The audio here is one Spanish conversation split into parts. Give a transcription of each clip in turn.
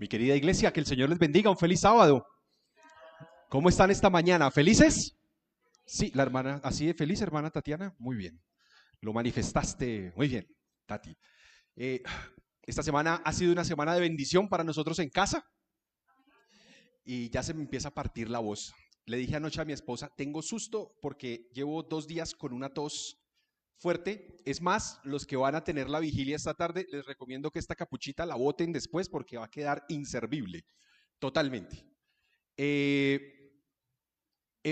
Mi querida iglesia, que el Señor les bendiga, un feliz sábado. ¿Cómo están esta mañana? ¿Felices? Sí, la hermana, así de feliz, hermana Tatiana. Muy bien, lo manifestaste. Muy bien, Tati. Eh, esta semana ha sido una semana de bendición para nosotros en casa y ya se me empieza a partir la voz. Le dije anoche a mi esposa, tengo susto porque llevo 2 días con una tos fuerte. Es más, los que van a tener la vigilia esta tarde, les recomiendo que esta capuchita la boten después porque va a quedar inservible, totalmente. He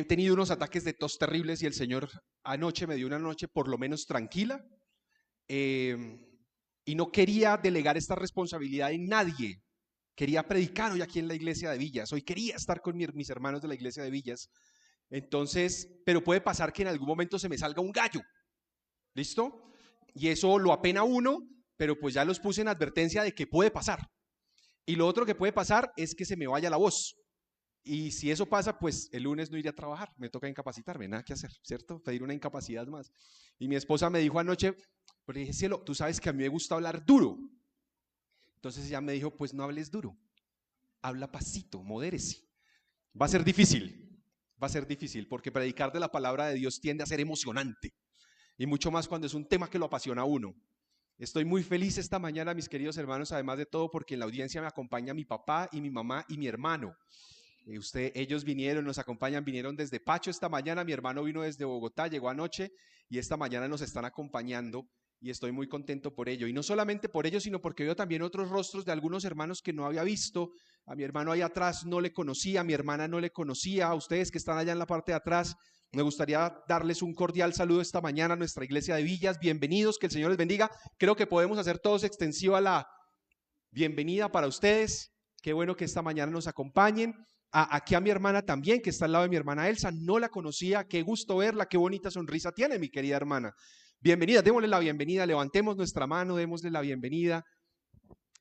tenido unos ataques de tos terribles y el Señor anoche me dio una noche por lo menos tranquila, y no quería delegar esta responsabilidad en nadie. Quería predicar hoy aquí en la iglesia de Villas, hoy quería estar con mis hermanos de la iglesia de Villas. Entonces, pero puede pasar que en algún momento se me salga un gallo, ¿listo? Y eso lo apena uno, pero pues ya los puse en advertencia de que puede pasar. Y lo otro que puede pasar es que se me vaya la voz. Y si eso pasa, pues el lunes no iré a trabajar, me toca incapacitarme, nada que hacer, ¿cierto? Pedir una incapacidad más. Y mi esposa me dijo anoche, pues le dije, cielo, tú sabes que a mí me gusta hablar duro. Entonces ella me dijo, pues no hables duro, habla pasito, modérese. Va a ser difícil, porque predicar de la palabra de Dios tiende a ser emocionante. Y mucho más cuando es un tema que lo apasiona a uno. Estoy muy feliz esta mañana, mis queridos hermanos, además de todo, porque en la audiencia me acompaña mi papá y mi mamá y mi hermano. Ellos vinieron, nos acompañan, vinieron desde Pacho esta mañana, mi hermano vino desde Bogotá, llegó anoche y esta mañana nos están acompañando y estoy muy contento por ello. Y no solamente por ello, sino porque veo también otros rostros de algunos hermanos que no había visto. A mi hermano allá atrás no le conocía, a mi hermana no le conocía, a ustedes que están allá en la parte de atrás. Me gustaría darles un cordial saludo esta mañana a nuestra iglesia de Villas. Bienvenidos, que el Señor les bendiga. Creo que podemos hacer todos extensiva la bienvenida para ustedes. Qué bueno que esta mañana nos acompañen. Aquí a mi hermana también, que está al lado de mi hermana Elsa, no la conocía, qué gusto verla, qué bonita sonrisa tiene mi querida hermana. Bienvenida, démosle la bienvenida, levantemos nuestra mano, démosle la bienvenida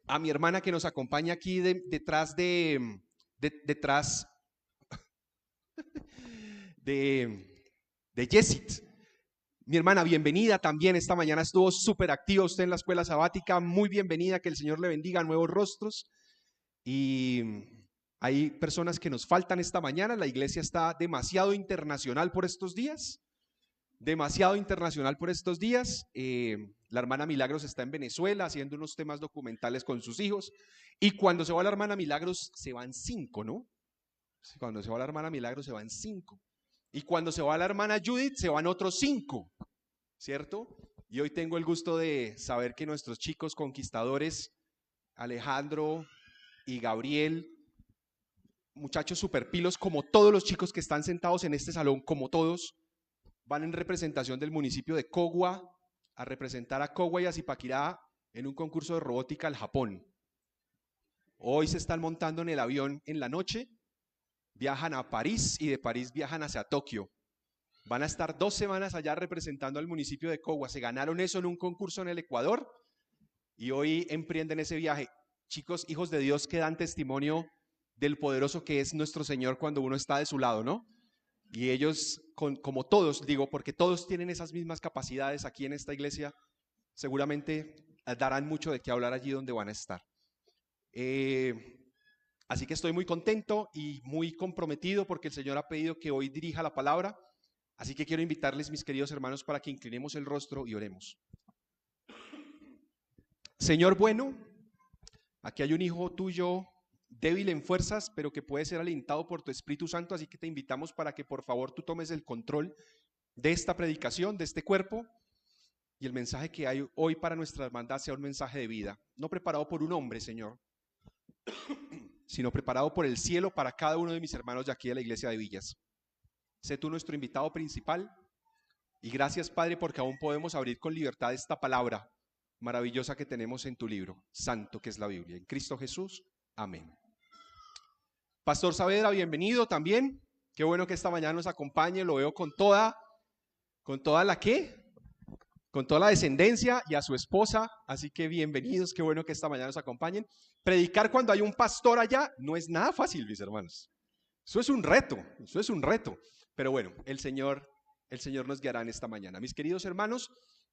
a mi hermana que nos acompaña aquí detrás de Yesit. Mi hermana, bienvenida también, esta mañana estuvo súper activa usted en la escuela sabática, muy bienvenida, que el Señor le bendiga, nuevos rostros. Y hay personas que nos faltan esta mañana. La iglesia está demasiado internacional por estos días. Demasiado internacional por estos días. La hermana Milagros está en Venezuela haciendo unos temas documentales con sus hijos. Y cuando se va la hermana Milagros se van 5, ¿no? Cuando se va la hermana Milagros se van 5. Y cuando se va la hermana Judith se van otros 5, ¿cierto? Y hoy tengo el gusto de saber que nuestros chicos conquistadores, Alejandro y Gabriel, muchachos superpilos, como todos los chicos que están sentados en este salón, como todos, van en representación del municipio de Cogua a representar a Cogua y a Zipaquirá en un concurso de robótica al Japón. Hoy se están montando en el avión en la noche, viajan a París y de París viajan hacia Tokio. Van a estar 2 semanas allá representando al municipio de Cogua. Se ganaron eso en un concurso en el Ecuador y hoy emprenden ese viaje. Chicos, hijos de Dios que dan testimonio del poderoso que es nuestro Señor cuando uno está de su lado, ¿no? Y ellos, como todos, digo, porque todos tienen esas mismas capacidades aquí en esta iglesia, seguramente darán mucho de qué hablar allí donde van a estar. Así que estoy muy contento y muy comprometido porque el Señor ha pedido que hoy dirija la palabra. Así que quiero invitarles, mis queridos hermanos, para que inclinemos el rostro y oremos. Señor bueno, aquí hay un hijo tuyo débil en fuerzas, pero que puede ser alentado por tu Espíritu Santo, así que te invitamos para que por favor tú tomes el control de esta predicación, de este cuerpo, y el mensaje que hay hoy para nuestra hermandad sea un mensaje de vida, no preparado por un hombre, Señor, sino preparado por el cielo para cada uno de mis hermanos de aquí de la iglesia de Villas. Sé tú nuestro invitado principal, y gracias, Padre, porque aún podemos abrir con libertad esta palabra maravillosa que tenemos en tu libro, santo que es la Biblia. En Cristo Jesús, amén. Pastor Saavedra, bienvenido también. Qué bueno que esta mañana nos acompañe. Lo veo con toda la ¿qué? Con toda la descendencia y a su esposa. Así que bienvenidos. Qué bueno que esta mañana nos acompañen. Predicar cuando hay un pastor allá no es nada fácil, mis hermanos. Eso es un reto. Pero bueno, el Señor nos guiará en esta mañana. Mis queridos hermanos,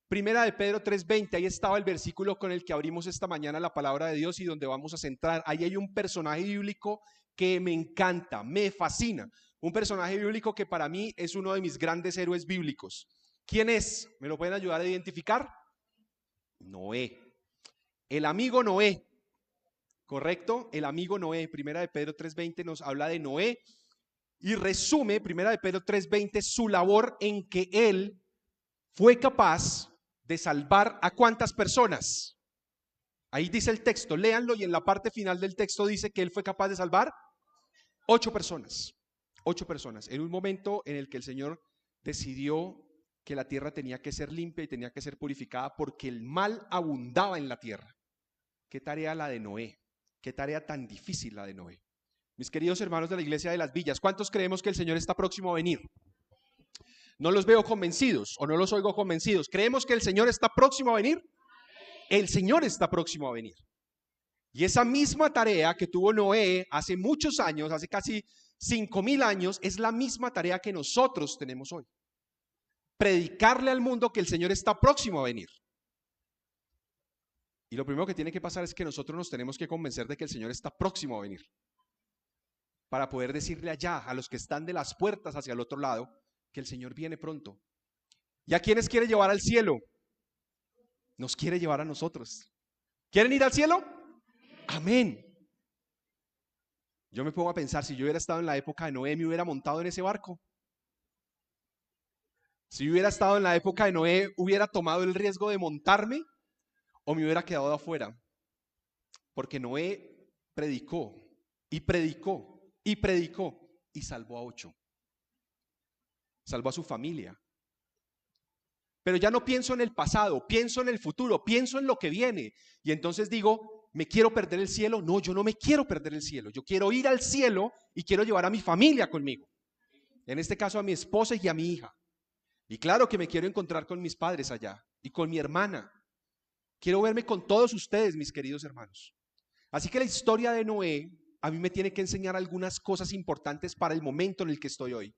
Primera de Pedro 3:20, ahí estaba el versículo con el que abrimos esta mañana la palabra de Dios y donde vamos a centrar. Ahí hay un personaje bíblico que me encanta, me fascina. Un personaje bíblico que para mí es uno de mis grandes héroes bíblicos. ¿Quién es? ¿Me lo pueden ayudar a identificar? Noé. El amigo Noé. ¿Correcto? El amigo Noé. Primera de Pedro 3:20 nos habla de Noé y resume, Primera de Pedro 3:20, su labor en que él fue capaz de salvar ¿a cuántas personas? Ahí dice el texto, léanlo, y en la parte final del texto dice que él fue capaz de salvar 8 personas. 8 personas. En un momento en el que el Señor decidió que la tierra tenía que ser limpia y tenía que ser purificada porque el mal abundaba en la tierra. ¿Qué tarea la de Noé? ¿Qué tarea tan difícil la de Noé? Mis queridos hermanos de la iglesia de las villas, ¿cuántos creemos que el Señor está próximo a venir? No los veo convencidos o no los oigo convencidos. ¿Creemos que el Señor está próximo a venir? El Señor está próximo a venir. Y esa misma tarea que tuvo Noé hace muchos años, hace casi 5,000 años, es la misma tarea que nosotros tenemos hoy. Predicarle al mundo que el Señor está próximo a venir. Y lo primero que tiene que pasar es que nosotros nos tenemos que convencer de que el Señor está próximo a venir. Para poder decirle allá, a los que están de las puertas hacia el otro lado, que el Señor viene pronto. ¿Y a quiénes quiere llevar al cielo? Nos quiere llevar a nosotros. ¿Quieren ir al cielo? Amén. Yo me pongo a pensar, si yo hubiera estado en la época de Noé, me hubiera montado en ese barco. Si yo hubiera estado en la época de Noé, ¿hubiera tomado el riesgo de montarme o me hubiera quedado afuera? Porque Noé predicó y predicó y predicó y salvó a 8. Salvó a su familia. Pero ya no pienso en el pasado, pienso en el futuro, pienso en lo que viene. Y entonces digo, ¿me quiero perder el cielo? No, yo no me quiero perder el cielo. Yo quiero ir al cielo y quiero llevar a mi familia conmigo. En este caso a mi esposa y a mi hija. Y claro que me quiero encontrar con mis padres allá y con mi hermana. Quiero verme con todos ustedes, mis queridos hermanos. Así que la historia de Noé a mí me tiene que enseñar algunas cosas importantes para el momento en el que estoy hoy.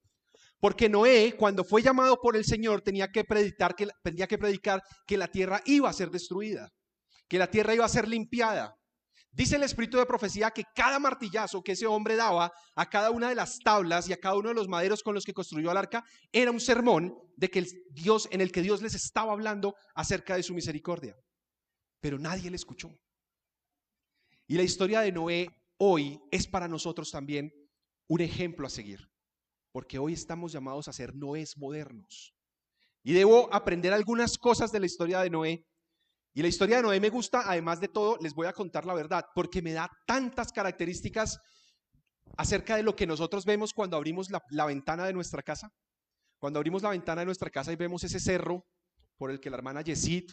Porque Noé, cuando fue llamado por el Señor, tenía que predicar que la tierra iba a ser destruida, que la tierra iba a ser limpiada. Dice el espíritu de profecía que cada martillazo que ese hombre daba a cada una de las tablas y a cada uno de los maderos con los que construyó el arca era un sermón de que en el que Dios les estaba hablando acerca de su misericordia. Pero nadie le escuchó. Y la historia de Noé hoy es para nosotros también un ejemplo a seguir. Porque hoy estamos llamados a ser Noés modernos. Y debo aprender algunas cosas de la historia de Noé. Y la historia de Noé me gusta, además de todo, les voy a contar la verdad, porque me da tantas características acerca de lo que nosotros vemos cuando abrimos la ventana de nuestra casa. Cuando abrimos la ventana de nuestra casa y vemos ese cerro por el que la hermana Yesid,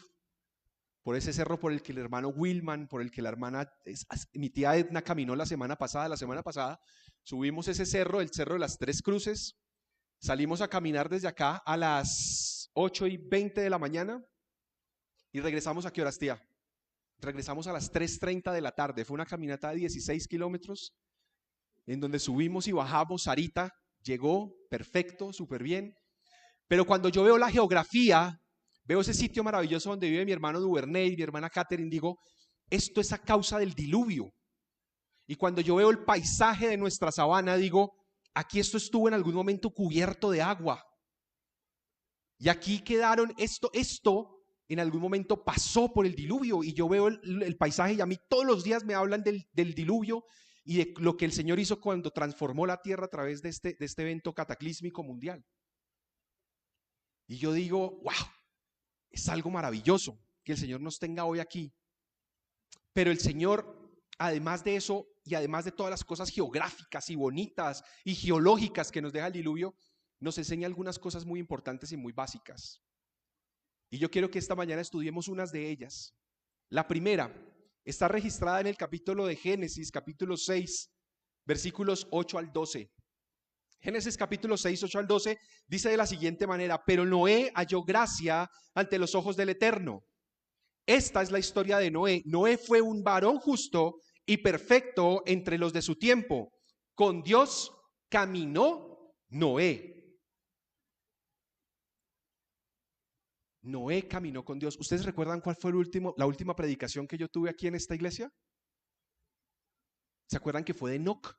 por ese cerro por el que el hermano Wilman, por el que mi tía Edna caminó la semana pasada, subimos ese cerro, el cerro de las Tres Cruces, salimos a caminar desde acá a las 8:20 de la mañana y regresamos. ¿A qué horas, tía? Regresamos a las 3:30 de la tarde. Fue una caminata de 16 kilómetros en donde subimos y bajamos. Sarita llegó perfecto, súper bien. Pero cuando yo veo la geografía, veo ese sitio maravilloso donde vive mi hermano Duvernay y mi hermana Catherine, digo, esto es a causa del diluvio. Y cuando yo veo el paisaje de nuestra sabana, digo, aquí esto estuvo en algún momento cubierto de agua. Y aquí quedaron, esto en algún momento pasó por el diluvio. Y yo veo el paisaje y a mí todos los días me hablan del diluvio y de lo que el Señor hizo cuando transformó la tierra a través de este evento cataclísmico mundial. Y yo digo, wow, es algo maravilloso que el Señor nos tenga hoy aquí. Pero el Señor, además de eso y además de todas las cosas geográficas y bonitas y geológicas que nos deja el diluvio, nos enseña algunas cosas muy importantes y muy básicas. Y yo quiero que esta mañana estudiemos unas de ellas. La primera está registrada en el capítulo de Génesis, capítulo 6, versículos 8 al 12. Génesis capítulo 6, 8 al 12 dice de la siguiente manera: pero Noé halló gracia ante los ojos del Eterno. Esta es la historia de Noé. Noé fue un varón justo y perfecto entre los de su tiempo. Con Dios caminó Noé. Noé caminó con Dios. ¿Ustedes recuerdan cuál fue la última predicación que yo tuve aquí en esta iglesia? ¿Se acuerdan que fue de Enoc?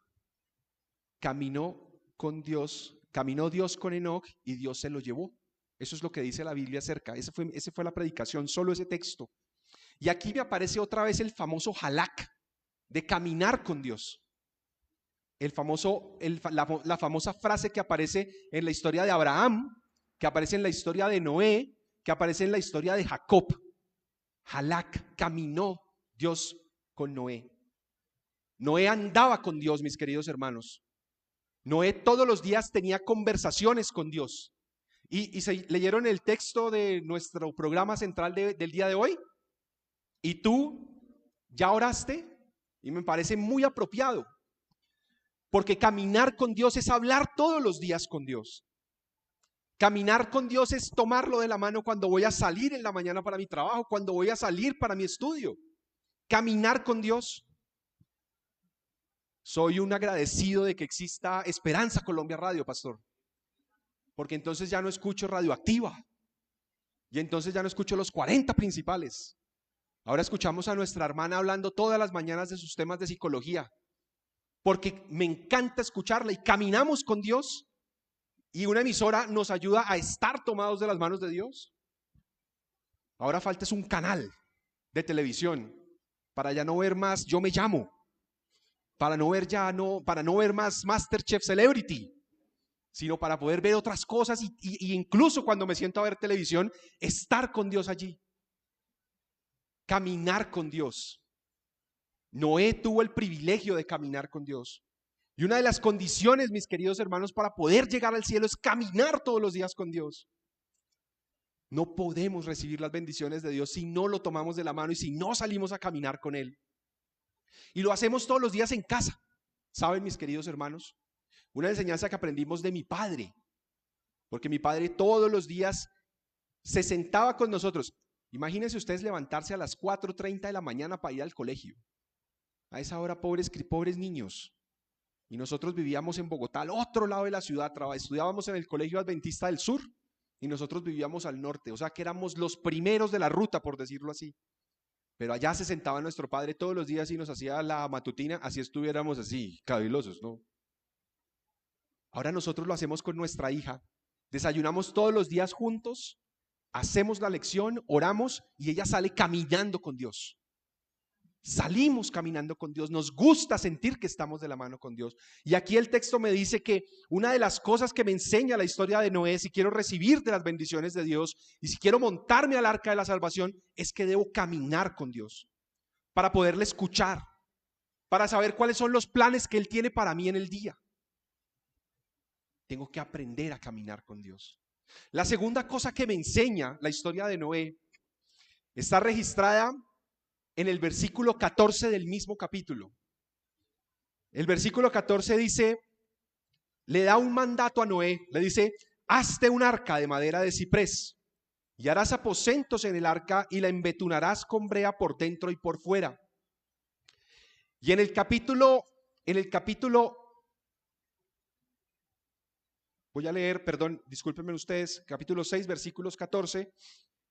Caminó con Dios, caminó Dios con Enoc y Dios se lo llevó. Eso es lo que dice la Biblia acerca. Esa fue la predicación, solo ese texto. Y aquí me aparece otra vez el famoso halak, de caminar con Dios. La famosa frase que aparece en la historia de Abraham, que aparece en la historia de Noé, que aparece en la historia de Jacob. Halak, caminó Dios con Noé. Noé andaba con Dios, mis queridos hermanos. Noé todos los días tenía conversaciones con Dios. ¿Y se leyeron el texto de nuestro programa central del día de hoy? ¿Y tú ya oraste? Y me parece muy apropiado, porque caminar con Dios es hablar todos los días con Dios. Caminar con Dios es tomarlo de la mano cuando voy a salir en la mañana para mi trabajo, cuando voy a salir para mi estudio. Caminar con Dios. Soy un agradecido de que exista Esperanza Colombia Radio, pastor, porque entonces ya no escucho Radioactiva y entonces ya no escucho los 40 principales. Ahora escuchamos a nuestra hermana hablando todas las mañanas de sus temas de psicología, porque me encanta escucharla y caminamos con Dios, y una emisora nos ayuda a estar tomados de las manos de Dios. Ahora falta es un canal de televisión para ya no ver más Yo Me Llamo, para no ver más MasterChef Celebrity, sino para poder ver otras cosas y incluso cuando me siento a ver televisión, estar con Dios allí. Caminar con Dios. Noé tuvo el privilegio de caminar con Dios. Y una de las condiciones, mis queridos hermanos, para poder llegar al cielo es caminar todos los días con Dios. No podemos recibir las bendiciones de Dios si no lo tomamos de la mano y si no salimos a caminar con Él. Y lo hacemos todos los días en casa. ¿Saben, mis queridos hermanos? Una enseñanza que aprendimos de mi padre, porque mi padre todos los días se sentaba con nosotros. Imagínense ustedes levantarse a las 4:30 de la mañana para ir al colegio. A esa hora, pobres niños. Y nosotros vivíamos en Bogotá, al otro lado de la ciudad. Estudiábamos en el Colegio Adventista del Sur y nosotros vivíamos al norte. O sea que éramos los primeros de la ruta, por decirlo así. Pero allá se sentaba nuestro padre todos los días y nos hacía la matutina, así estuviéramos así, cavilosos, ¿no? Ahora nosotros lo hacemos con nuestra hija. Desayunamos todos los días juntos, hacemos la lección, oramos y ella sale caminando con Dios. Salimos caminando con Dios, nos gusta sentir que estamos de la mano con Dios. Y aquí el texto me dice que una de las cosas que me enseña la historia de Noé, si quiero recibir de las bendiciones de Dios y si quiero montarme al arca de la salvación, es que debo caminar con Dios para poderle escuchar, para saber cuáles son los planes que Él tiene para mí en el día. Tengo que aprender a caminar con Dios. La segunda cosa que me enseña la historia de Noé está registrada en el versículo 14 del mismo capítulo. El versículo 14 dice, le da un mandato a Noé, le dice, hazte un arca de madera de ciprés y harás aposentos en el arca y la embetunarás con brea por dentro y por fuera. Y en el capítulo, voy a leer, perdón, discúlpenme ustedes, capítulo 6, versículos 14.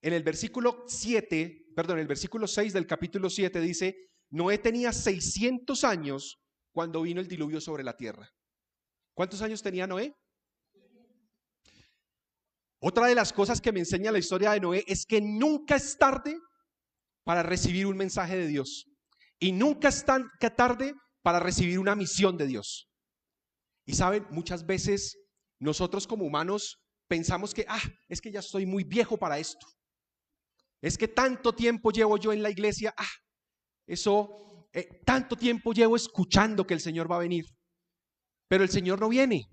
En el versículo 7, perdón, el versículo 6 del capítulo 7 dice, Noé tenía 600 años cuando vino el diluvio sobre la tierra. ¿Cuántos años tenía Noé? Otra de las cosas que me enseña la historia de Noé es que nunca es tarde para recibir un mensaje de Dios. Y nunca es tarde para recibir una misión de Dios. Y saben, muchas veces nosotros como humanos pensamos que, es que ya estoy muy viejo para esto. Es que tanto tiempo llevo yo en la iglesia, tanto tiempo llevo escuchando que el Señor va a venir, pero el Señor no viene.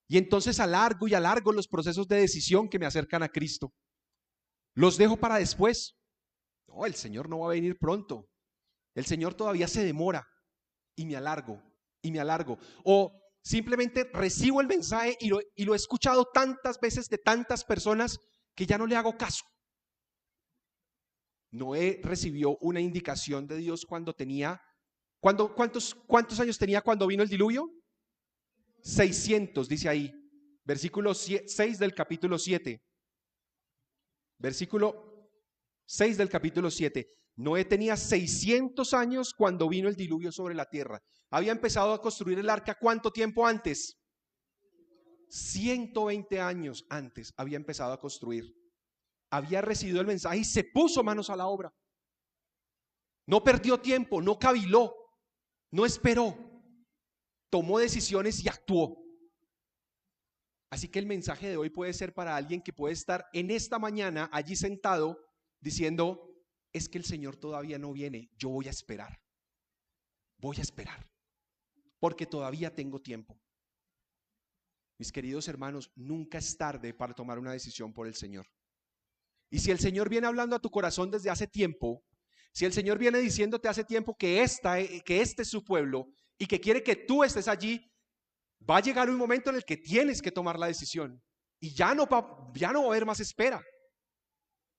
Y entonces alargo los procesos de decisión que me acercan a Cristo. Los dejo para después. No, el Señor no va a venir pronto. El Señor todavía se demora y me alargo. O simplemente recibo el mensaje y lo he escuchado tantas veces de tantas personas que ya no le hago caso. Noé recibió una indicación de Dios cuando tenía, ¿cuántos años tenía cuando vino el diluvio? 600, dice ahí, versículo 6 del capítulo 7. Versículo 6 del capítulo 7. Noé tenía 600 años cuando vino el diluvio sobre la tierra. Había empezado a construir el arca ¿cuánto tiempo antes? 120 años antes había empezado a construir. Había recibido el mensaje y se puso manos a la obra. No perdió tiempo, no caviló, no esperó. Tomó decisiones y actuó. Así que el mensaje de hoy puede ser para alguien que puede estar en esta mañana allí sentado diciendo, es que el Señor todavía no viene, yo voy a esperar, porque todavía tengo tiempo. Mis queridos hermanos, nunca es tarde para tomar una decisión por el Señor. Y si el Señor viene hablando a tu corazón desde hace tiempo, si el Señor viene diciéndote hace tiempo que este es su pueblo y que quiere que tú estés allí, va a llegar un momento en el que tienes que tomar la decisión y ya no va a haber más espera.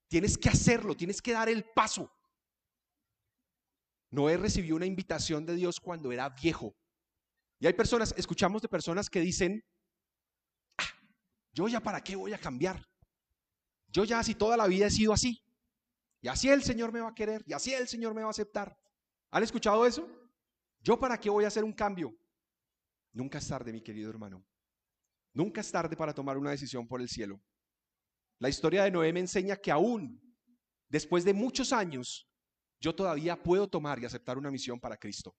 Tienes que hacerlo, tienes que dar el paso. Noé recibió una invitación de Dios cuando era viejo. Y hay personas, escuchamos de personas que dicen, yo ya para qué voy a cambiar. Yo ya si toda la vida he sido así. Y así el Señor me va a querer, y así el Señor me va a aceptar. ¿Han escuchado eso? ¿Yo para qué voy a hacer un cambio? Nunca es tarde, mi querido hermano. Nunca es tarde para tomar una decisión por el cielo. La historia de Noé me enseña que aún después de muchos años, yo todavía puedo tomar y aceptar una misión para Cristo.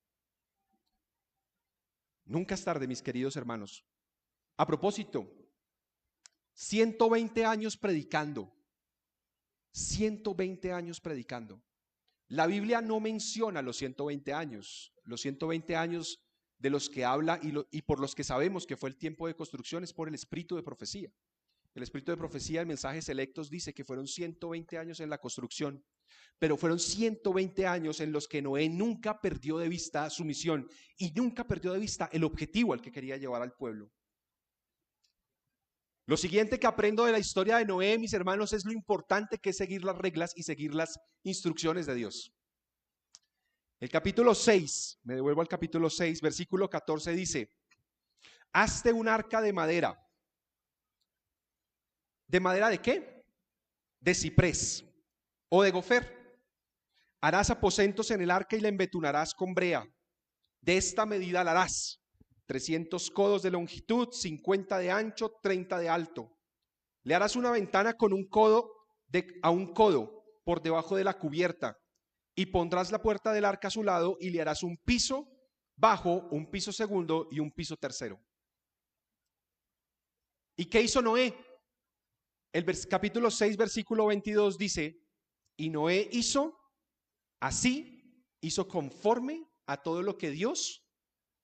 Nunca es tarde, mis queridos hermanos. A propósito, 120 años predicando. 120 años predicando. La Biblia no menciona los 120 años. Los 120 años de los que habla y por los que sabemos que fue el tiempo de construcción es por el espíritu de profecía. El espíritu de profecía en Mensajes Selectos dice que fueron 120 años en la construcción, pero fueron 120 años en los que Noé nunca perdió de vista su misión y nunca perdió de vista el objetivo al que quería llevar al pueblo. Lo siguiente que aprendo de la historia de Noé, mis hermanos, es lo importante que es seguir las reglas y seguir las instrucciones de Dios. El capítulo 6, me devuelvo al capítulo 6, versículo 14 dice, hazte un arca de madera. ¿De madera de qué? De ciprés o de gofer. Harás aposentos en el arca y la embetunarás con brea. De esta medida la harás: 300 codos de longitud, 50 de ancho, 30 de alto. Le harás una ventana con un codo a un codo por debajo de la cubierta y pondrás la puerta del arca a su lado y le harás un piso bajo, un piso segundo y un piso tercero. ¿Y qué hizo Noé? El capítulo 6, versículo 22 dice, y Noé hizo conforme a todo lo que Dios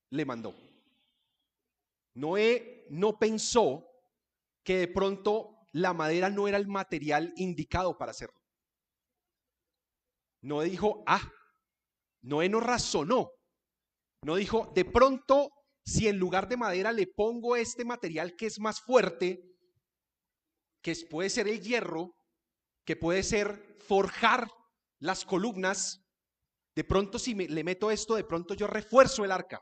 le mandó. Noé no pensó que de pronto la madera no era el material indicado para hacerlo. Noé dijo, Noé no razonó. No dijo, de pronto, si en lugar de madera le pongo este material que es más fuerte, que puede ser el hierro, que puede ser forjar las columnas, de pronto si le meto esto, de pronto yo refuerzo el arca.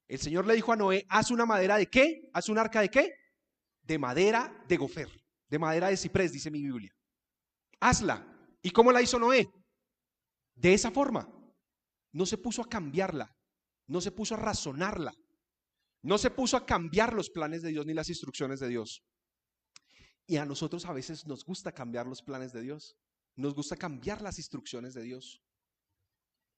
El Señor le dijo a Noé, haz una madera de ¿qué? ¿Haz un arca de qué? De madera de gofer, de madera de ciprés, dice mi Biblia. Hazla. ¿Y cómo la hizo Noé? De esa forma. No se puso a cambiarla, no se puso a razonarla, no se puso a cambiar los planes de Dios ni las instrucciones de Dios. Y a nosotros a veces nos gusta cambiar los planes de Dios, nos gusta cambiar las instrucciones de Dios.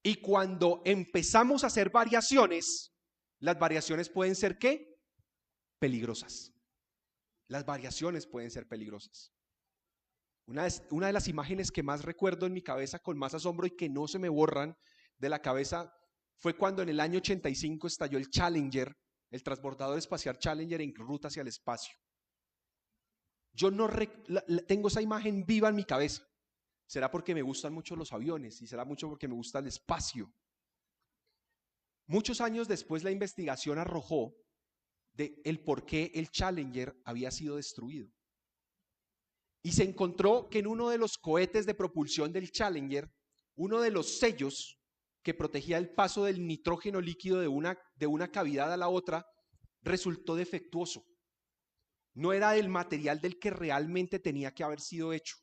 Y cuando empezamos a hacer variaciones, las variaciones pueden ser ¿qué? Peligrosas. Las variaciones pueden ser peligrosas. Una de las imágenes que más recuerdo en mi cabeza con más asombro y que no se me borran de la cabeza fue cuando en el año 85 estalló el Challenger, el transbordador espacial Challenger en ruta hacia el espacio. Yo no tengo esa imagen viva en mi cabeza. Será porque me gustan mucho los aviones y será mucho porque me gusta el espacio. Muchos años después la investigación arrojó el por qué el Challenger había sido destruido. Y se encontró que en uno de los cohetes de propulsión del Challenger, uno de los sellos que protegía el paso del nitrógeno líquido de una cavidad a la otra resultó defectuoso. No era del material del que realmente tenía que haber sido hecho.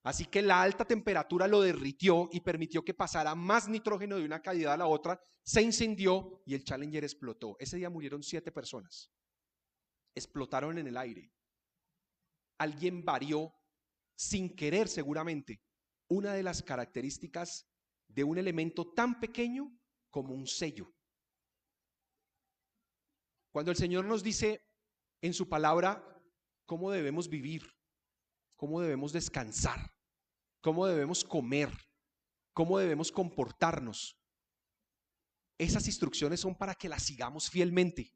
Así que la alta temperatura lo derritió y permitió que pasara más nitrógeno de una cavidad a la otra, se incendió y el Challenger explotó. Ese día murieron 7 personas. Explotaron en el aire. Alguien varió sin querer seguramente una de las características de un elemento tan pequeño como un sello. Cuando el Señor nos dice en su palabra cómo debemos vivir, cómo debemos descansar, cómo debemos comer, cómo debemos comportarnos, esas instrucciones son para que las sigamos fielmente,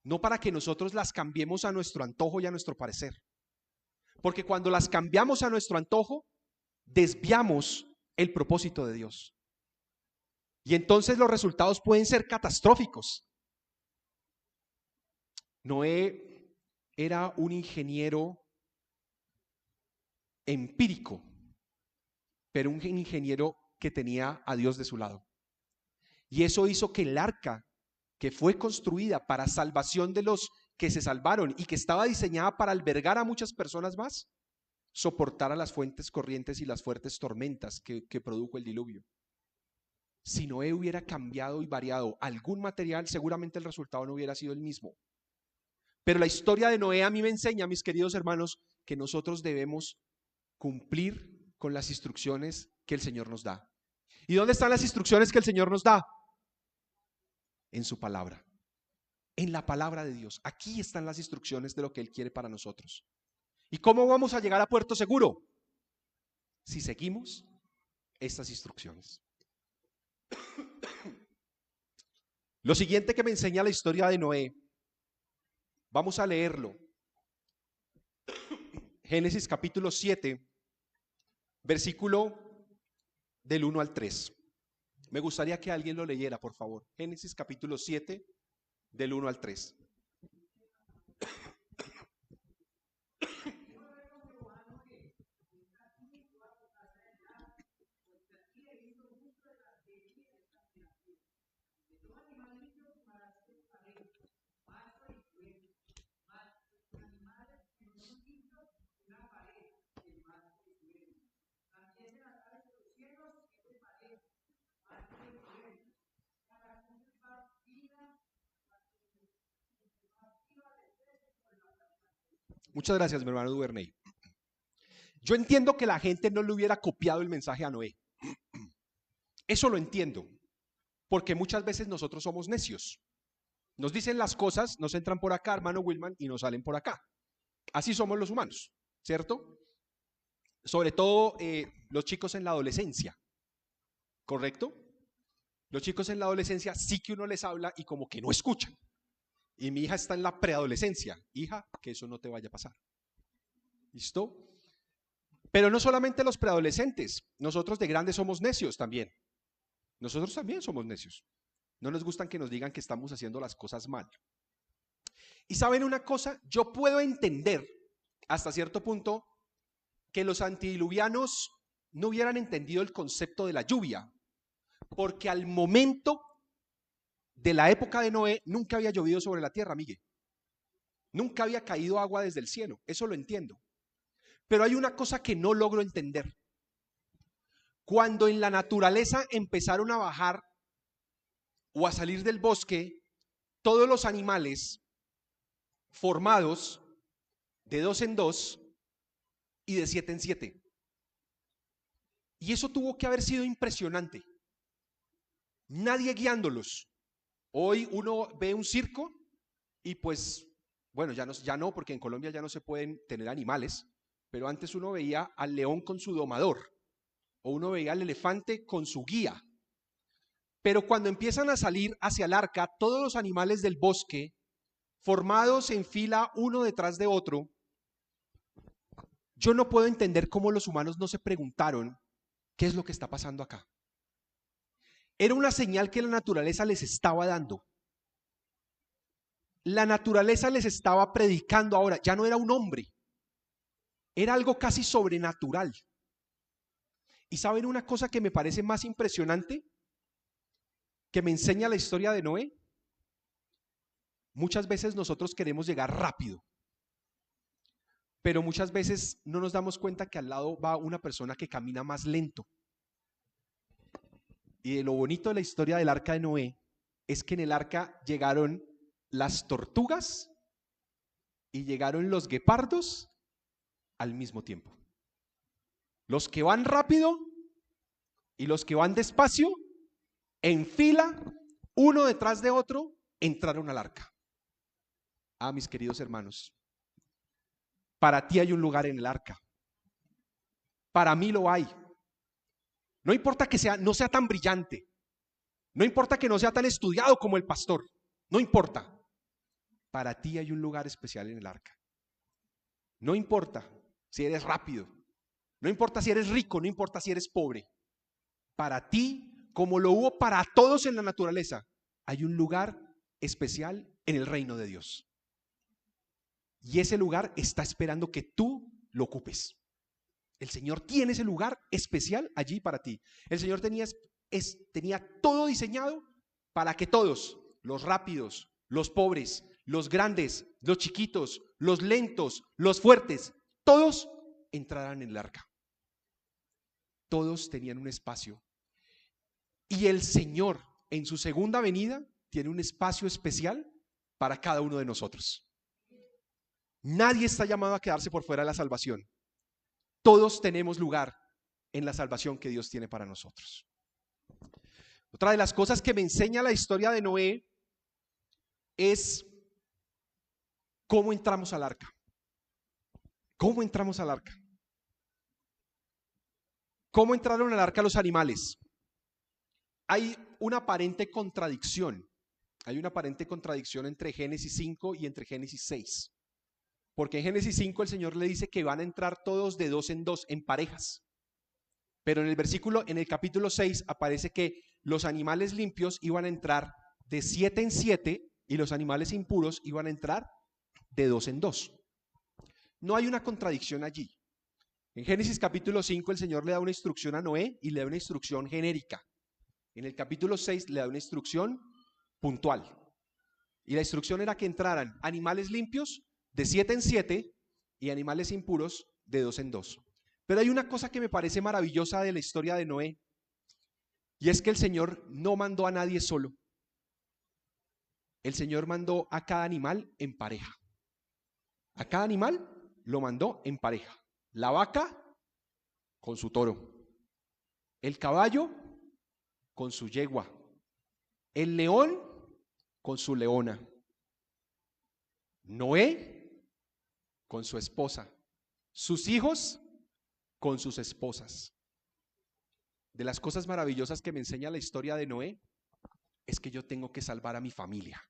no para que nosotros las cambiemos a nuestro antojo y a nuestro parecer. Porque cuando las cambiamos a nuestro antojo, desviamos el propósito de Dios. Y entonces los resultados pueden ser catastróficos. Noé era un ingeniero empírico, pero un ingeniero que tenía a Dios de su lado. Y eso hizo que el arca, que fue construida para salvación de los que se salvaron y que estaba diseñada para albergar a muchas personas más, soportara las fuertes corrientes y las fuertes tormentas que produjo el diluvio. Si Noé hubiera cambiado y variado algún material, seguramente el resultado no hubiera sido el mismo. Pero la historia de Noé a mí me enseña, mis queridos hermanos, que nosotros debemos cumplir con las instrucciones que el Señor nos da. ¿Y dónde están las instrucciones que el Señor nos da? En su palabra, en la palabra de Dios. Aquí están las instrucciones de lo que Él quiere para nosotros. ¿Y cómo vamos a llegar a puerto seguro? Si seguimos estas instrucciones. Lo siguiente que me enseña la historia de Noé, vamos a leerlo. Génesis capítulo 7, versículo del 1 al 3. Me gustaría que alguien lo leyera, por favor. Génesis capítulo 7, del 1 al 3. Muchas gracias, mi hermano Duvernay. Yo entiendo que la gente no le hubiera copiado el mensaje a Noé. Eso lo entiendo, porque muchas veces nosotros somos necios. Nos dicen las cosas, nos entran por acá, hermano Wilman, y nos salen por acá. Así somos los humanos, ¿cierto? Sobre todo los chicos en la adolescencia, ¿correcto? Los chicos en la adolescencia sí que uno les habla y como que no escuchan. Y mi hija está en la preadolescencia. Hija, que eso no te vaya a pasar. ¿Listo? Pero no solamente los preadolescentes, nosotros de grandes somos necios también. Nosotros también somos necios. No nos gustan que nos digan que estamos haciendo las cosas mal. Y saben una cosa, yo puedo entender hasta cierto punto que los antidiluvianos no hubieran entendido el concepto de la lluvia, porque al momento de la época de Noé nunca había llovido sobre la tierra, Miguel. Nunca había caído agua desde el cielo, eso lo entiendo. Pero hay una cosa que no logro entender. Cuando en la naturaleza empezaron a bajar o a salir del bosque todos los animales formados de 2 en 2 y de 7 en 7. Y eso tuvo que haber sido impresionante. Nadie guiándolos. Hoy uno ve un circo y pues, bueno, ya no, porque en Colombia ya no se pueden tener animales, pero antes uno veía al león con su domador, o uno veía al elefante con su guía. Pero cuando empiezan a salir hacia el arca, todos los animales del bosque, formados en fila uno detrás de otro, yo no puedo entender cómo los humanos no se preguntaron qué es lo que está pasando acá. Era una señal que la naturaleza les estaba dando. La naturaleza les estaba predicando ahora, ya no era un hombre, era algo casi sobrenatural. ¿Y saben una cosa que me parece más impresionante? Que me enseña la historia de Noé. Muchas veces nosotros queremos llegar rápido. pero muchas veces no nos damos cuenta que al lado va una persona que camina más lento. Y de lo bonito de la historia del arca de Noé es que en el arca llegaron las tortugas y llegaron los guepardos al mismo tiempo. Los que van rápido y los que van despacio, en fila, uno detrás de otro, entraron al arca. Ah, mis queridos hermanos, para ti hay un lugar en el arca. Para mí lo hay. No importa que no sea tan brillante. No importa que no sea tan estudiado como el pastor. No importa. Para ti hay un lugar especial en el arca. No importa si eres rápido. No importa si eres rico. No importa si eres pobre. Para ti, como lo hubo para todos en la naturaleza, hay un lugar especial en el reino de Dios. Y ese lugar está esperando que tú lo ocupes. El Señor tiene ese lugar especial allí para ti. El Señor tenía todo diseñado para que todos, los rápidos, los pobres, los grandes, los chiquitos, los lentos, los fuertes, todos entraran en el arca. Todos tenían un espacio. Y el Señor, en su segunda venida, tiene un espacio especial para cada uno de nosotros. Nadie está llamado a quedarse por fuera de la salvación. Todos tenemos lugar en la salvación que Dios tiene para nosotros. Otra de las cosas que me enseña la historia de Noé es cómo entramos al arca. ¿Cómo entramos al arca? ¿Cómo entraron al arca los animales? Hay una aparente contradicción. Hay una aparente contradicción entre Génesis 5 y entre Génesis 6. Porque en Génesis 5 el Señor le dice que van a entrar todos de dos en dos, en parejas. Pero en el capítulo 6 aparece que los animales limpios iban a entrar de 7 en 7 y los animales impuros iban a entrar de 2 en 2. No hay una contradicción allí. En Génesis capítulo 5 el Señor le da una instrucción a Noé y le da una instrucción genérica. En el capítulo 6 le da una instrucción puntual. Y la instrucción era que entraran animales limpios de 7 en 7 y animales impuros de 2 en 2. Pero hay una cosa que me parece maravillosa de la historia de Noé, y es que el Señor no mandó a nadie solo. El Señor mandó a cada animal en pareja. A cada animal lo mandó en pareja. La vaca con su toro, el caballo con su yegua, el león con su leona, Noé con su esposa, sus hijos con sus esposas. De las cosas maravillosas que me enseña la historia de Noé es que yo tengo que salvar a mi familia.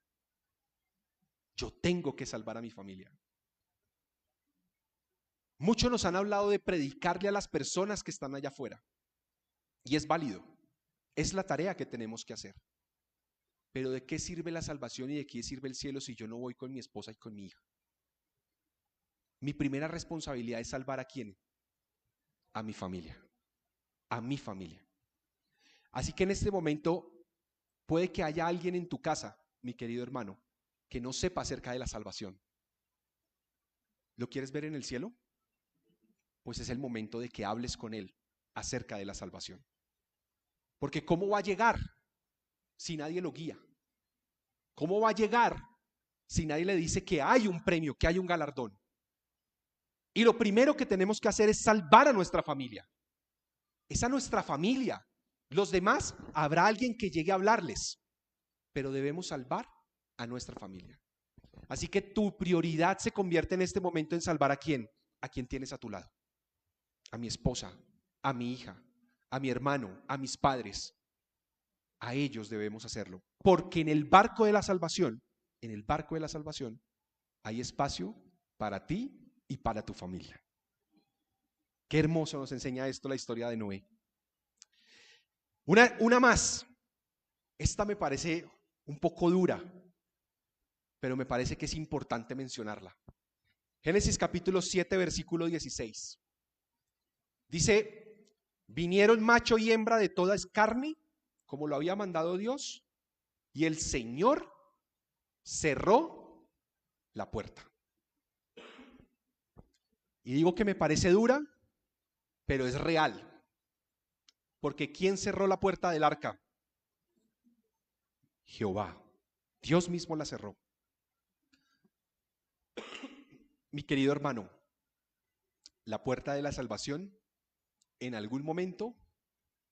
Yo tengo que salvar a mi familia. Muchos nos han hablado de predicarle a las personas que están allá afuera. Y es válido. Es la tarea que tenemos que hacer. Pero ¿de qué sirve la salvación y de qué sirve el cielo si yo no voy con mi esposa y con mi hija? Mi primera responsabilidad es salvar ¿a quién? A mi familia. A mi familia. Así que en este momento puede que haya alguien en tu casa, mi querido hermano, que no sepa acerca de la salvación. ¿Lo quieres ver en el cielo? Pues es el momento de que hables con él acerca de la salvación. Porque ¿cómo va a llegar si nadie lo guía? ¿Cómo va a llegar si nadie le dice que hay un premio, que hay un galardón? Y lo primero que tenemos que hacer es salvar a nuestra familia. Es a nuestra familia. Los demás, habrá alguien que llegue a hablarles, pero debemos salvar a nuestra familia. Así que tu prioridad se convierte en este momento en salvar ¿a quién? ¿A quién tienes a tu lado? A mi esposa, a mi hija, a mi hermano, a mis padres. A ellos debemos hacerlo, porque en el barco de la salvación, hay espacio para ti y para tu familia. Qué hermoso nos enseña esto la historia de Noé. Una más. Esta me parece un poco dura, pero me parece que es importante mencionarla. Génesis capítulo 7, versículo 16. Dice: vinieron macho y hembra de toda carne, como lo había mandado Dios, y el Señor cerró la puerta. Y digo que me parece dura, pero es real. Porque ¿quién cerró la puerta del arca? Jehová. Dios mismo la cerró. Mi querido hermano, la puerta de la salvación en algún momento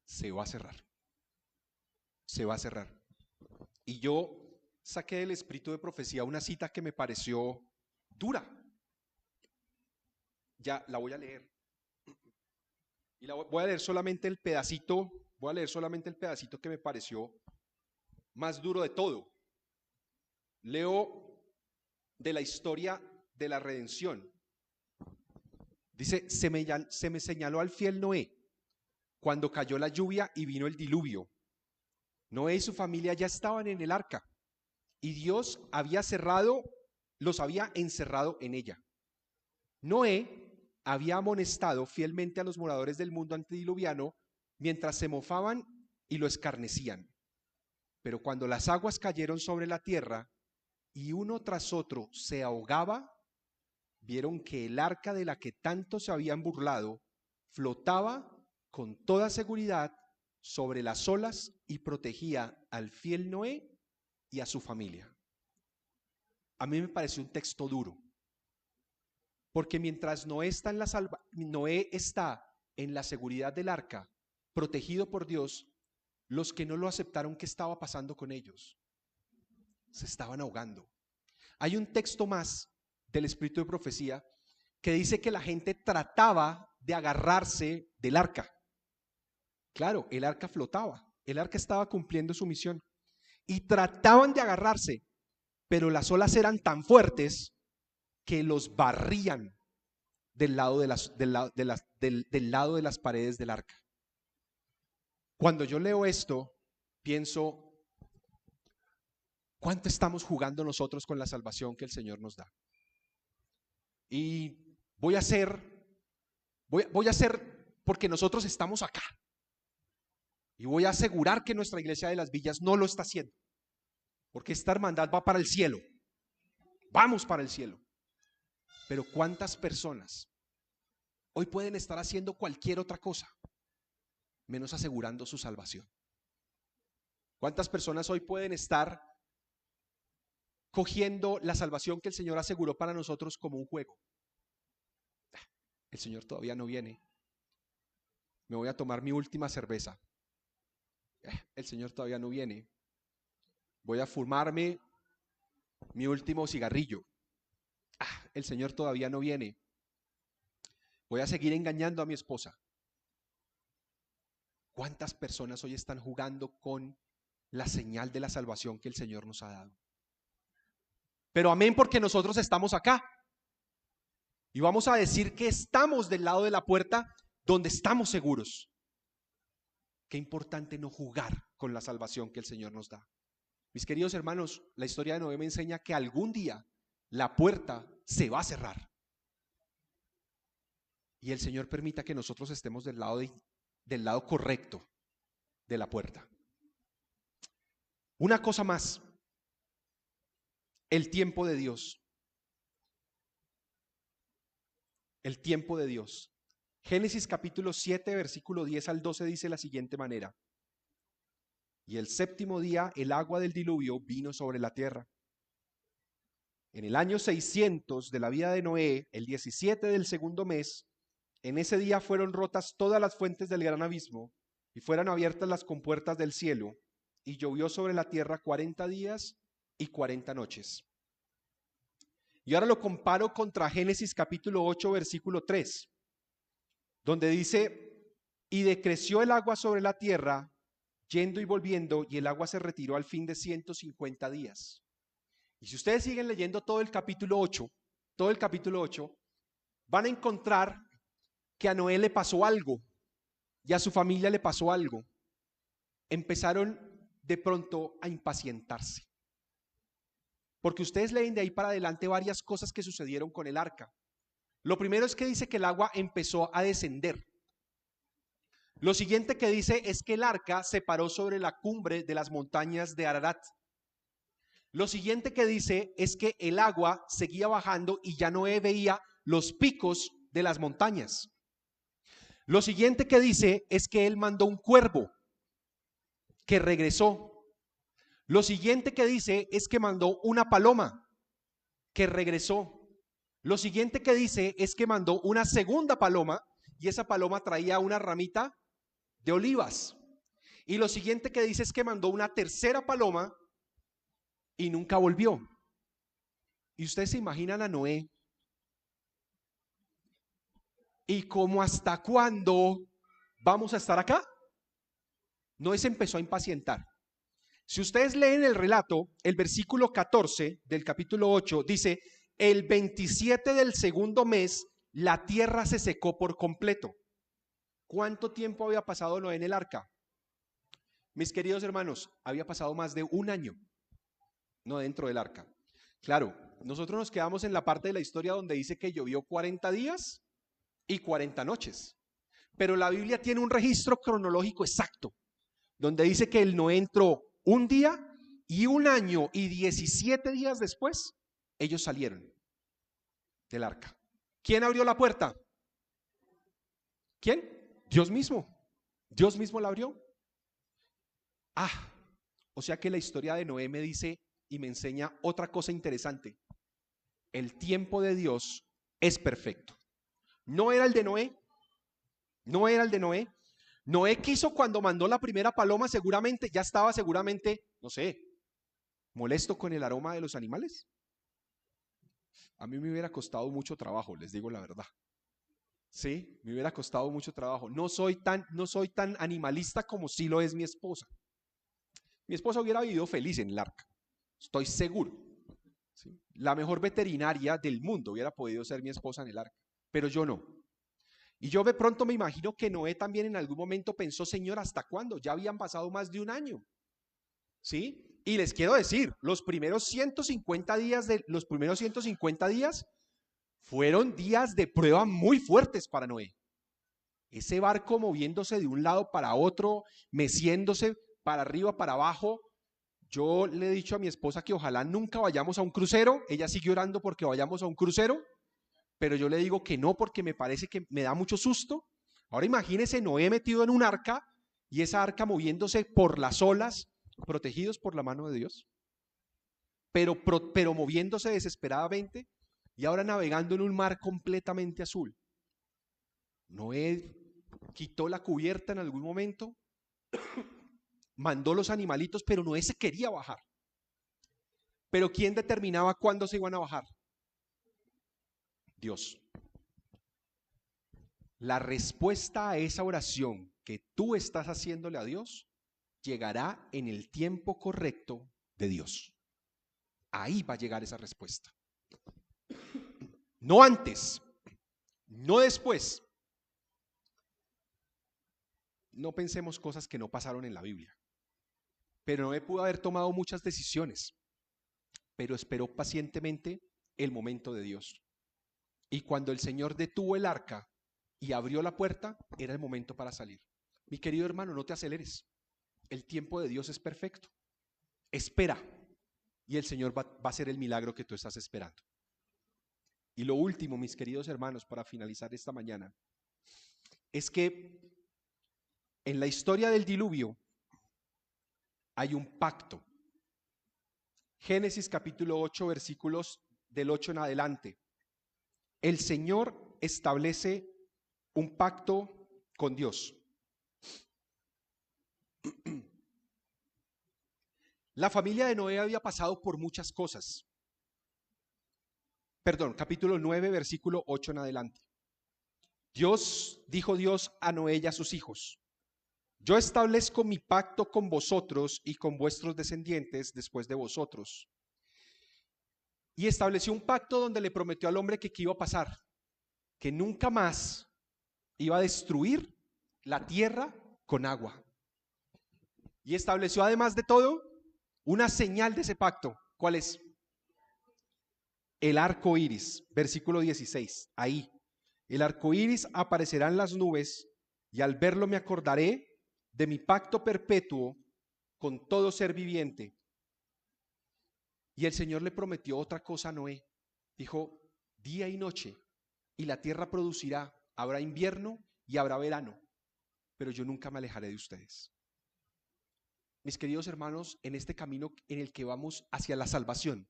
se va a cerrar. Se va a cerrar. Y yo saqué del espíritu de profecía una cita que me pareció dura. Ya la voy a leer. Y voy a leer solamente el pedacito, que me pareció más duro de todo. Leo de la historia de la redención. Dice, se me señaló al fiel Noé cuando cayó la lluvia y vino el diluvio. Noé y su familia ya estaban en el arca y Dios los había encerrado en ella. Noé había amonestado fielmente a los moradores del mundo antediluviano mientras se mofaban y lo escarnecían. Pero cuando las aguas cayeron sobre la tierra y uno tras otro se ahogaba, vieron que el arca de la que tanto se habían burlado flotaba con toda seguridad sobre las olas y protegía al fiel Noé y a su familia. A mí me pareció un texto duro, porque mientras Noé está en la seguridad del arca, protegido por Dios, los que no lo aceptaron, ¿qué estaba pasando con ellos? Se estaban ahogando. Hay un texto más del espíritu de profecía que dice que la gente trataba de agarrarse del arca. Claro, el arca flotaba, el arca estaba cumpliendo su misión y trataban de agarrarse, pero las olas eran tan fuertes que los barrían del lado de las paredes del arca. Cuando yo leo esto, pienso, ¿cuánto estamos jugando nosotros con la salvación que el Señor nos da? Y voy a hacer, porque nosotros estamos acá. Y voy a asegurar que nuestra iglesia de las villas no lo está haciendo. Porque esta hermandad va para el cielo. Vamos para el cielo. Pero ¿cuántas personas hoy pueden estar haciendo cualquier otra cosa menos asegurando su salvación? ¿Cuántas personas hoy pueden estar cogiendo la salvación que el Señor aseguró para nosotros como un juego? El Señor todavía no viene. Me voy a tomar mi última cerveza. El Señor todavía no viene. Voy a fumarme mi último cigarrillo. El Señor todavía no viene. Voy a seguir engañando a mi esposa. ¿Cuántas personas hoy están jugando con la señal de la salvación que el Señor nos ha dado? Pero amén, porque nosotros estamos acá. Y vamos a decir que estamos del lado de la puerta donde estamos seguros. Qué importante no jugar con la salvación que el Señor nos da. Mis queridos hermanos, la historia de Noé me enseña que algún día la puerta se va a cerrar. Y el Señor permita que nosotros estemos del lado correcto de la puerta. Una cosa más, el tiempo de Dios. El tiempo de Dios. Génesis capítulo 7, versículo 10 al 12 dice de la siguiente manera: y el séptimo día el agua del diluvio vino sobre la tierra. En el año 600 de la vida de Noé, el 17 del segundo mes, en ese día fueron rotas todas las fuentes del gran abismo y fueron abiertas las compuertas del cielo, y llovió sobre la tierra 40 días y 40 noches. Y ahora lo comparo contra Génesis capítulo 8, versículo 3, donde dice: y decreció el agua sobre la tierra, yendo y volviendo, y el agua se retiró al fin de 150 días. Y si ustedes siguen leyendo todo el capítulo 8, van a encontrar que a Noé le pasó algo y a su familia le pasó algo. Empezaron de pronto a impacientarse. Porque ustedes leen de ahí para adelante varias cosas que sucedieron con el arca. Lo primero es que dice que el agua empezó a descender. Lo siguiente que dice es que el arca se paró sobre la cumbre de las montañas de Ararat. Lo siguiente que dice es que el agua seguía bajando y ya Noé veía los picos de las montañas. Lo siguiente que dice es que él mandó un cuervo que regresó. Lo siguiente que dice es que mandó una paloma que regresó. Lo siguiente que dice es que mandó una segunda paloma y esa paloma traía una ramita de olivas. Y lo siguiente que dice es que mandó una tercera paloma y nunca volvió. Y ustedes se imaginan a Noé. ¿Y cómo hasta cuándo vamos a estar acá? Noé se empezó a impacientar. Si ustedes leen el relato, el versículo 14 del capítulo 8 dice: el 27 del segundo mes, la tierra se secó por completo. ¿Cuánto tiempo había pasado Noé en el arca? Mis queridos hermanos, había pasado más de un año, no dentro del arca. Claro, nosotros nos quedamos en la parte de la historia donde dice que llovió 40 días y 40 noches. Pero la Biblia tiene un registro cronológico exacto, donde dice que el Noé entró un día y un año y 17 días después, ellos salieron del arca. ¿Quién abrió la puerta? ¿Quién? Dios mismo. Dios mismo la abrió. O sea que la historia de Noé me dice y me enseña otra cosa interesante. El tiempo de Dios es perfecto. No era el de Noé. No era el de Noé. Noé quiso, cuando mandó la primera paloma, seguramente ya estaba no sé, molesto con el aroma de los animales. A mí me hubiera costado mucho trabajo, les digo la verdad. Sí, me hubiera costado mucho trabajo. No soy tan animalista como sí lo es mi esposa. Mi esposa hubiera vivido feliz en el arca, estoy seguro. ¿Sí? La mejor veterinaria del mundo hubiera podido ser mi esposa en el arca, pero yo no. Y yo de pronto me imagino que Noé también en algún momento pensó: Señor, ¿hasta cuándo? Ya habían pasado más de un año. ¿Sí? Y les quiero decir, los primeros 150 días fueron días de prueba muy fuertes para Noé. Ese barco moviéndose de un lado para otro, meciéndose para arriba, para abajo. Yo le he dicho a mi esposa que ojalá nunca vayamos a un crucero. Ella sigue orando porque vayamos a un crucero, pero yo le digo que no, porque me parece que me da mucho susto. Ahora imagínese Noé metido en un arca y esa arca moviéndose por las olas, protegidos por la mano de Dios, pero moviéndose desesperadamente y ahora navegando en un mar completamente azul. Noé quitó la cubierta en algún momento, mandó los animalitos, pero Noé se quería bajar. Pero ¿quién determinaba cuándo se iban a bajar? Dios. La respuesta a esa oración que tú estás haciéndole a Dios llegará en el tiempo correcto de Dios. Ahí va a llegar esa respuesta. No antes, no después. No pensemos cosas que no pasaron en la Biblia. Pero Noé pudo haber tomado muchas decisiones, pero esperó pacientemente el momento de Dios. Y cuando el Señor detuvo el arca y abrió la puerta, era el momento para salir. Mi querido hermano, no te aceleres. El tiempo de Dios es perfecto. Espera y el Señor va a hacer el milagro que tú estás esperando. Y lo último, mis queridos hermanos, para finalizar esta mañana, es que en la historia del diluvio hay un pacto. Génesis capítulo 8, versículos del 8 en adelante. El Señor establece un pacto con Dios. La familia de Noé había pasado por muchas cosas. Capítulo 9, versículo 8 en adelante. Dijo Dios a Noé y a sus hijos: yo establezco mi pacto con vosotros y con vuestros descendientes después de vosotros. Y estableció un pacto donde le prometió al hombre que qué iba a pasar, que nunca más iba a destruir la tierra con agua. Y estableció, además de todo, una señal de ese pacto. ¿Cuál es? El arco iris, versículo 16. Ahí, el arco iris aparecerá en las nubes, y al verlo me acordaré de mi pacto perpetuo con todo ser viviente. Y el Señor le prometió otra cosa a Noé. Dijo: día y noche y la tierra producirá, habrá invierno y habrá verano, pero yo nunca me alejaré de ustedes. Mis queridos hermanos, en este camino en el que vamos hacia la salvación,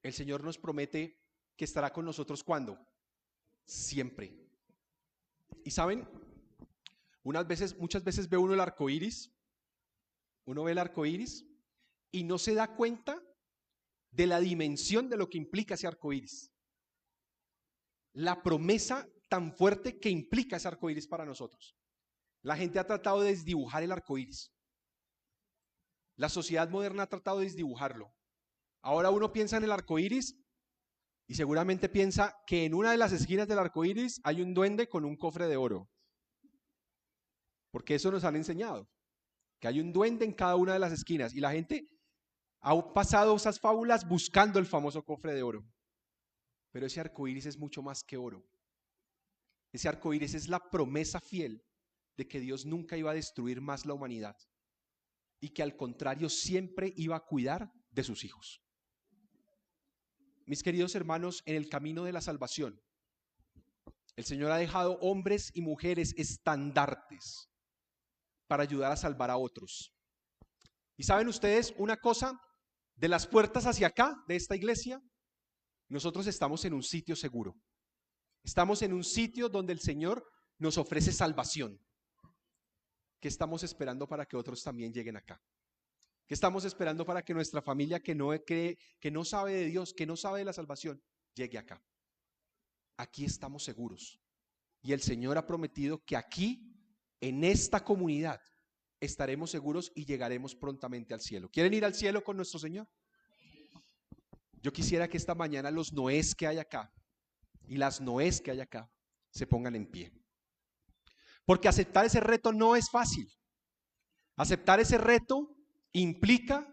el Señor nos promete que estará con nosotros ¿cuándo? Siempre. Y saben, muchas veces ve uno el arco iris, uno ve el arco iris y no se da cuenta de la dimensión de lo que implica ese arco iris. La promesa tan fuerte que implica ese arco iris para nosotros. La gente ha tratado de desdibujar el arco iris. La sociedad moderna ha tratado de desdibujarlo. Ahora uno piensa en el arco iris y seguramente piensa que en una de las esquinas del arco iris hay un duende con un cofre de oro. Porque eso nos han enseñado, que hay un duende en cada una de las esquinas. Y la gente ha pasado esas fábulas buscando el famoso cofre de oro. Pero ese arco iris es mucho más que oro. Ese arco iris es la promesa fiel de que Dios nunca iba a destruir más la humanidad y que al contrario siempre iba a cuidar de sus hijos. Mis queridos hermanos, en el camino de la salvación, el Señor ha dejado hombres y mujeres estandartes para ayudar a salvar a otros. Y saben ustedes una cosa, de las puertas hacia acá, de esta iglesia, nosotros estamos en un sitio seguro. Estamos en un sitio donde el Señor nos ofrece salvación. ¿Qué estamos esperando para que otros también lleguen acá? ¿Qué estamos esperando para que nuestra familia que no cree, que no sabe de Dios, que no sabe de la salvación, llegue acá? Aquí estamos seguros. Y el Señor ha prometido que aquí, en esta comunidad, estaremos seguros y llegaremos prontamente al cielo. ¿Quieren ir al cielo con nuestro Señor? Yo quisiera que esta mañana los Noés que hay acá y las Noés que hay acá se pongan en pie. Porque aceptar ese reto no es fácil. Aceptar ese reto implica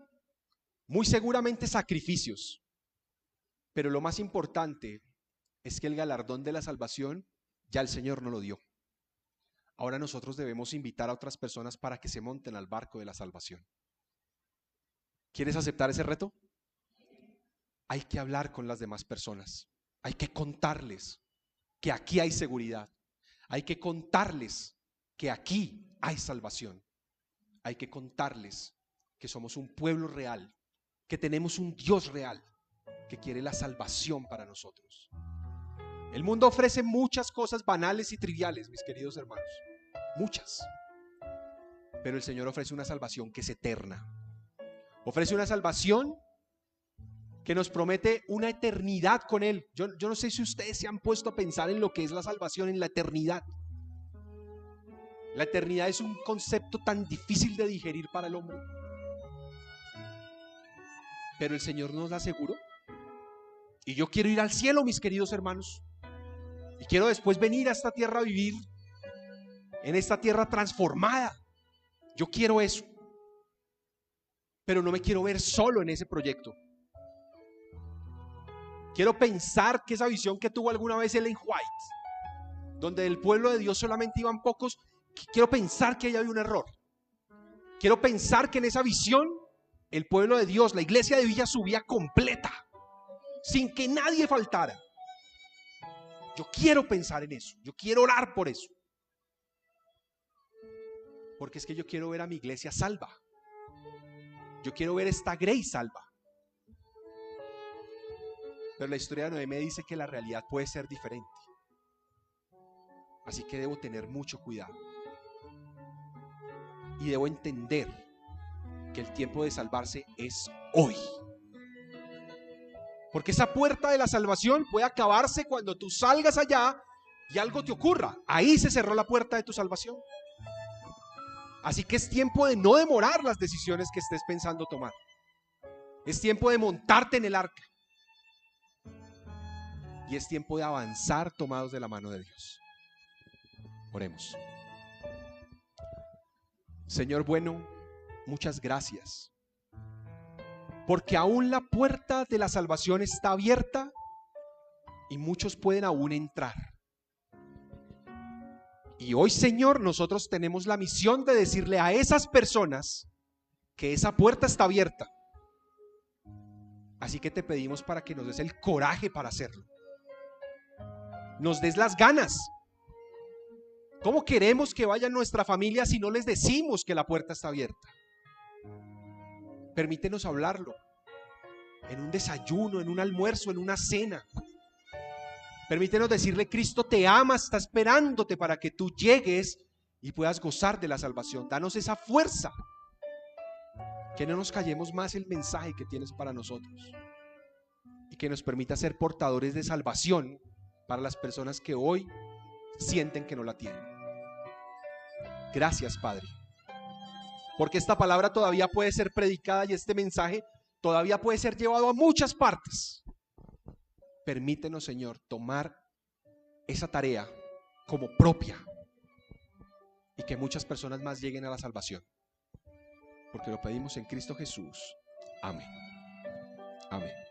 muy seguramente sacrificios. Pero lo más importante es que el galardón de la salvación ya el Señor nos lo dio. Ahora nosotros debemos invitar a otras personas para que se monten al barco de la salvación. ¿Quieres aceptar ese reto? Hay que hablar con las demás personas. Hay que contarles que aquí hay seguridad. Hay que contarles que aquí hay salvación. Hay que contarles que somos un pueblo real, que tenemos un Dios real, que quiere la salvación para nosotros. El mundo ofrece muchas cosas banales y triviales, mis queridos hermanos. Muchas. Pero el Señor ofrece una salvación que es eterna. Ofrece una salvación que nos promete una eternidad con Él. Yo no sé si ustedes se han puesto a pensar en lo que es la salvación en la eternidad. La eternidad es un concepto tan difícil de digerir para el hombre. Pero el Señor nos da seguro. Y yo quiero ir al cielo, mis queridos hermanos. Y quiero después venir a esta tierra a vivir en esta tierra transformada. Yo quiero eso. Pero no me quiero ver solo en ese proyecto. Quiero pensar que esa visión que tuvo alguna vez Ellen White, donde del pueblo de Dios solamente iban pocos, quiero pensar que ahí había un error. Quiero pensar que en esa visión el pueblo de Dios, la iglesia de Villa subía completa, sin que nadie faltara. Yo quiero pensar en eso, yo quiero orar por eso. Porque es que yo quiero ver a mi iglesia salva. Yo quiero ver esta Grace salva. Pero la historia de Noé me dice que la realidad puede ser diferente. Así que debo tener mucho cuidado. Y debo entender que el tiempo de salvarse es hoy. Porque esa puerta de la salvación puede acabarse cuando tú salgas allá y algo te ocurra. Ahí se cerró la puerta de tu salvación. Así que es tiempo de no demorar las decisiones que estés pensando tomar. Es tiempo de montarte en el arca. Y es tiempo de avanzar tomados de la mano de Dios. Oremos. Señor bueno, muchas gracias. Porque aún la puerta de la salvación está abierta y muchos pueden aún entrar. Y hoy, Señor, nosotros tenemos la misión de decirle a esas personas que esa puerta está abierta. Así que te pedimos para que nos des el coraje para hacerlo. nos des las ganas. ¿Cómo queremos que vaya nuestra familia si no les decimos que la puerta está abierta? Permítenos hablarlo en un desayuno, en un almuerzo, en una cena. Permítenos decirle: Cristo te ama, está esperándote para que tú llegues y puedas gozar de la salvación. Danos esa fuerza, que no nos callemos más el mensaje que tienes para nosotros, y que nos permita ser portadores de salvación para las personas que hoy sienten que no la tienen. Gracias, Padre, porque esta palabra todavía puede ser predicada y este mensaje todavía puede ser llevado a muchas partes. Permítenos, Señor, tomar esa tarea como propia y que muchas personas más lleguen a la salvación, porque lo pedimos en Cristo Jesús. Amén. Amén.